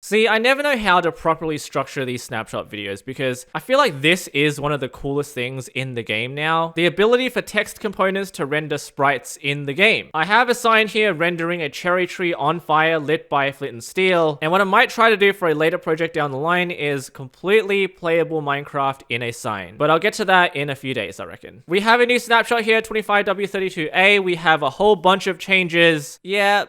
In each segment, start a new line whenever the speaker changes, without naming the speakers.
See, I never know how to properly structure these snapshot videos because I feel like this is one of the coolest things in the game now. The ability for text components to render sprites in the game. I have assigned here rendering a cherry tree on fire lit by flint and steel. And what I might try to do for a later project down the line is completely playable Minecraft in a sign. But I'll get to that in a few days, I reckon. We have a new snapshot here, 25W32A. We have a whole bunch of changes. Yeah.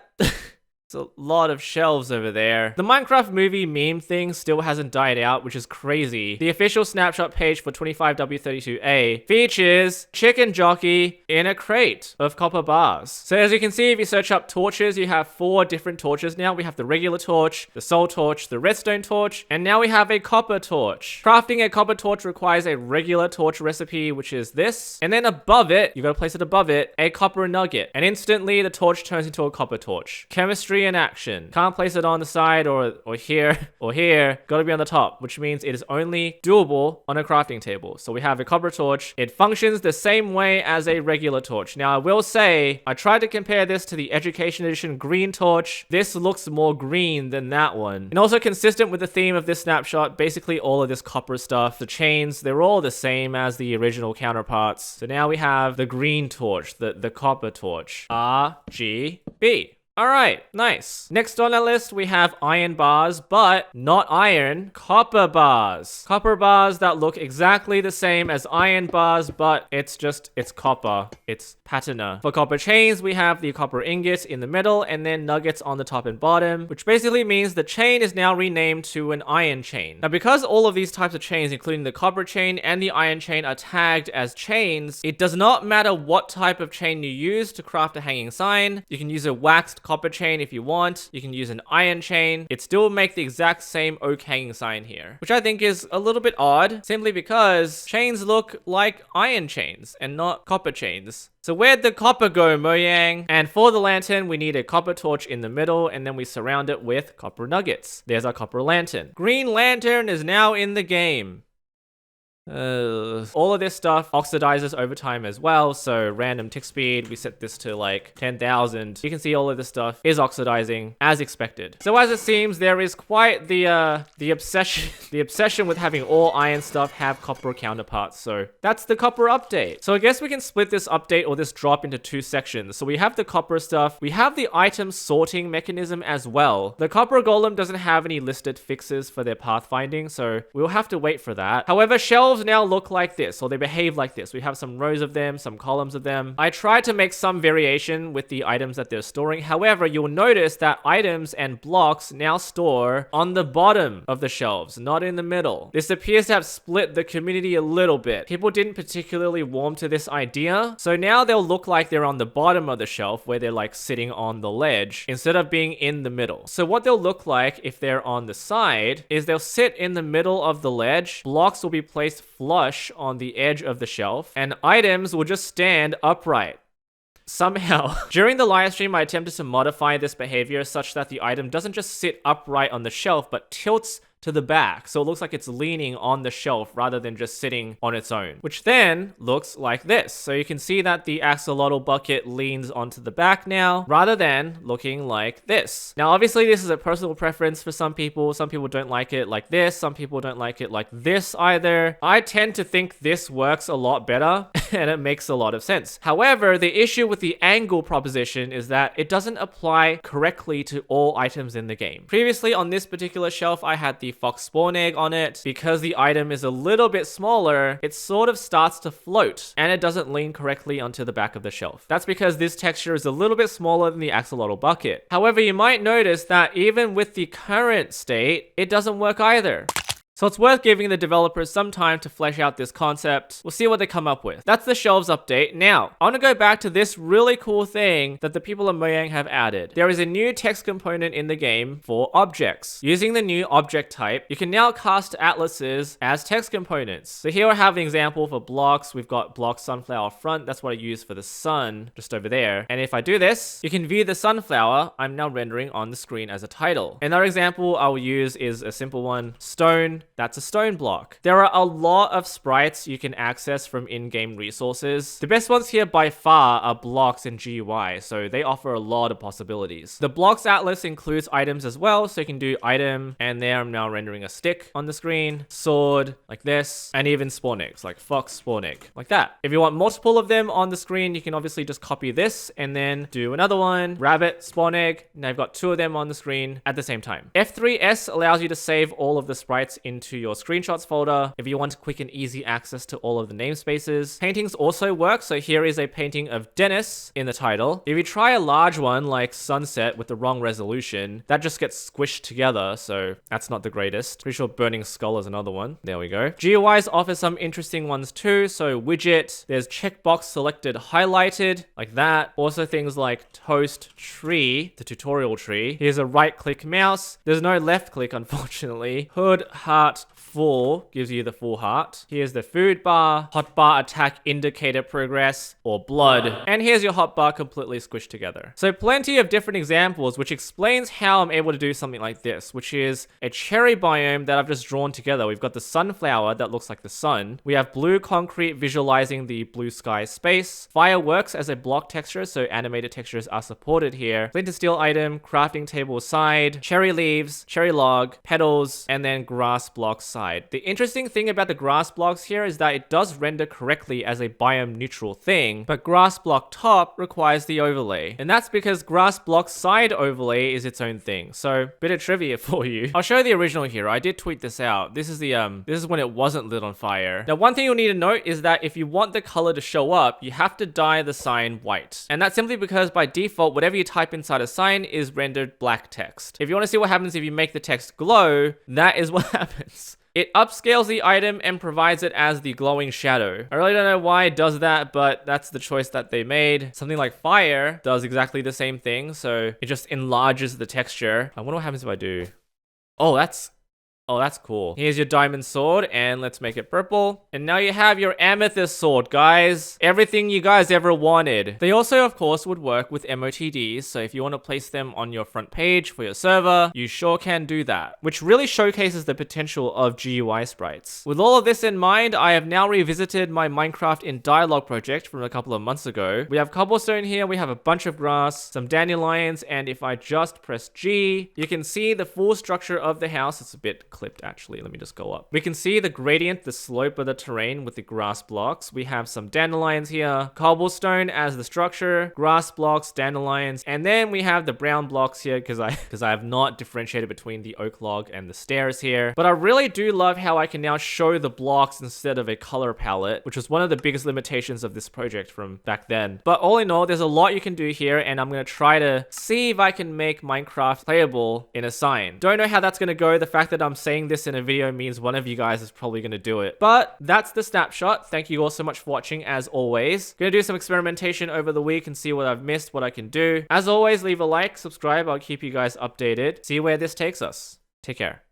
There's a lot of shelves over there. The Minecraft movie meme thing still hasn't died out, which is crazy. The official snapshot page for 25W32A features chicken jockey in a crate of copper bars. So as you can see, if you search up torches, you have 4 different torches now. We have the regular torch, the soul torch, the redstone torch, and now we have a copper torch. Crafting a copper torch requires a regular torch recipe, which is this. And then above it, you gotta place it above it, a copper nugget. And instantly the torch turns into a copper torch. Chemistry in action. Can't place it on the side or here or here. Gotta be on the top, which means it is only doable on a crafting table. So we have a copper torch. It functions the same way as a regular torch. Now I will say, I tried to compare this to the Education Edition green torch. This looks more green than that one. And also consistent with the theme of this snapshot, basically all of this copper stuff, the chains, they're all the same as the original counterparts. So now we have the green torch, the copper torch. RGB. Alright, nice. Next on our list, we have iron bars, but not iron, copper bars. Copper bars that look exactly the same as iron bars, but it's copper. It's patina. For copper chains, we have the copper ingot in the middle and then nuggets on the top and bottom, which basically means the chain is now renamed to an iron chain. Now, because all of these types of chains, including the copper chain and the iron chain, are tagged as chains, it does not matter what type of chain you use to craft a hanging sign. You can use a waxed copper chain if you want. You can use an iron chain. It still makes the exact same oak hanging sign here, which I think is a little bit odd, simply because chains look like iron chains and not copper chains. So where'd the copper go, Mojang? And for the lantern, we need a copper torch in the middle, and then we surround it with copper nuggets. There's our copper lantern. Green lantern is now in the game. All of this stuff oxidizes over time as well, so random tick speed, we set this to like 10,000. You can see all of this stuff is oxidizing as expected. So as it seems, there is quite the obsession with having all iron stuff have copper counterparts. So that's the copper update. So I guess we can split this update or this drop into 2 sections. So we have the copper stuff, we have the item sorting mechanism as well. The copper golem doesn't have any listed fixes for their pathfinding, so we'll have to wait for that. However, shelves now look like this, or they behave like this. We have some rows of them, some columns of them. I tried to make some variation with the items that they're storing. However, you'll notice that items and blocks now store on the bottom of the shelves, not in the middle. This appears to have split the community a little bit. People didn't particularly warm to this idea, so now they'll look like they're on the bottom of the shelf where they're like sitting on the ledge instead of being in the middle. So what they'll look like if they're on the side is they'll sit in the middle of the ledge. Blocks will be placed flush on the edge of the shelf, and items will just stand upright. Somehow, during the live stream, I attempted to modify this behavior such that the item doesn't just sit upright on the shelf, but tilts to the back, so it looks like it's leaning on the shelf rather than just sitting on its own, which then looks like this. So you can see that the axolotl bucket leans onto the back now, rather than looking like this. Now, obviously, this is a personal preference for some people. Some people don't like it like this. Some people don't like it like this either. I tend to think this works a lot better, and it makes a lot of sense. However, the issue with the angle proposition is that it doesn't apply correctly to all items in the game. Previously, on this particular shelf, I had the fox spawn egg on it. Because the item is a little bit smaller, it sort of starts to float and it doesn't lean correctly onto the back of the shelf. That's because this texture is a little bit smaller than the axolotl bucket. However, you might notice that even with the current state, it doesn't work either. So it's worth giving the developers some time to flesh out this concept. We'll see what they come up with. That's the shelves update. Now, I want to go back to this really cool thing that the people of Mojang have added. There is a new text component in the game for objects. Using the new object type, you can now cast atlases as text components. So here I have an example for blocks. We've got block sunflower front. That's what I use for the sun, just over there. And if I do this, you can view the sunflower I'm now rendering on the screen as a title. Another example I will use is a simple one, stone. that's a stone block. There are a lot of sprites you can access from in-game resources. The best ones here by far are blocks and GUI, so they offer a lot of possibilities. The blocks atlas includes items as well, so you can do item, and there I'm now rendering a stick on the screen, sword, like this, and even spawn eggs, like fox spawn egg, like that. If you want multiple of them on the screen, you can obviously just copy this and then do another one, rabbit, spawn egg. Now you've got 2 of them on the screen at the same time. F3S allows you to save all of the sprites into your screenshots folder if you want quick and easy access to all of the namespaces. Paintings also work, so here is a painting of Dennis in the title. If you try a large one like Sunset with the wrong resolution, that just gets squished together, so that's not the greatest. Pretty sure Burning Skull is another one. There we go. GUIs offer some interesting ones too, so widget, there's checkbox selected highlighted, like that. Also things like toast tree, the tutorial tree. Here's a right click mouse. There's no left click, unfortunately. Hood, heart, full gives you the full heart. Here's the food bar, hotbar attack indicator progress, or blood. And here's your hotbar completely squished together. So plenty of different examples, which explains how I'm able to do something like this, which is a cherry biome that I've just drawn together. We've got the sunflower that looks like the sun. We have blue concrete visualizing the blue sky space. Fireworks as a block texture, so animated textures are supported here. Flint and steel item, crafting table side, cherry leaves, cherry log, petals, and then grass block side. The interesting thing about the grass blocks here is that it does render correctly as a biome neutral thing, but grass block top requires the overlay. And that's because grass block side overlay is its own thing. So bit of trivia for you. I'll show the original here. I did tweet this out. This is when it wasn't lit on fire. Now, one thing you'll need to note is that if you want the color to show up, you have to dye the sign white. And that's simply because by default, whatever you type inside a sign is rendered black text. If you want to see what happens if you make the text glow, that is what happens. It upscales the item and provides it as the glowing shadow. I really don't know why it does that, but that's the choice that they made. Something like fire does exactly the same thing, so it just enlarges the texture. I wonder what happens if I do. Oh, that's cool. Here's your diamond sword, and let's make it purple. And now you have your amethyst sword, guys. Everything you guys ever wanted. They also, of course, would work with MOTDs, so if you want to place them on your front page for your server, you sure can do that, which really showcases the potential of GUI sprites. With all of this in mind, I have now revisited my Minecraft in Dialogue project from a couple of months ago. We have cobblestone here, we have a bunch of grass, some dandelions, and if I just press G, you can see the full structure of the house. It's a bit clipped actually. Let me just go up. We can see the gradient, the slope of the terrain with the grass blocks. We have some dandelions here, cobblestone as the structure, grass blocks, dandelions, and then we have the brown blocks here because I have not differentiated between the oak log and the stairs here. But I really do love how I can now show the blocks instead of a color palette, which was one of the biggest limitations of this project from back then. But all in all, there's a lot you can do here, and I'm going to try to see if I can make Minecraft playable in a sign. Don't know how that's going to go. The fact that I'm saying this in a video means one of you guys is probably going to do it. But that's the snapshot. Thank you all so much for watching as always. Gonna do some experimentation over the week and see what I've missed, what I can do. As always, leave a like, subscribe. I'll keep you guys updated. See where this takes us. Take care.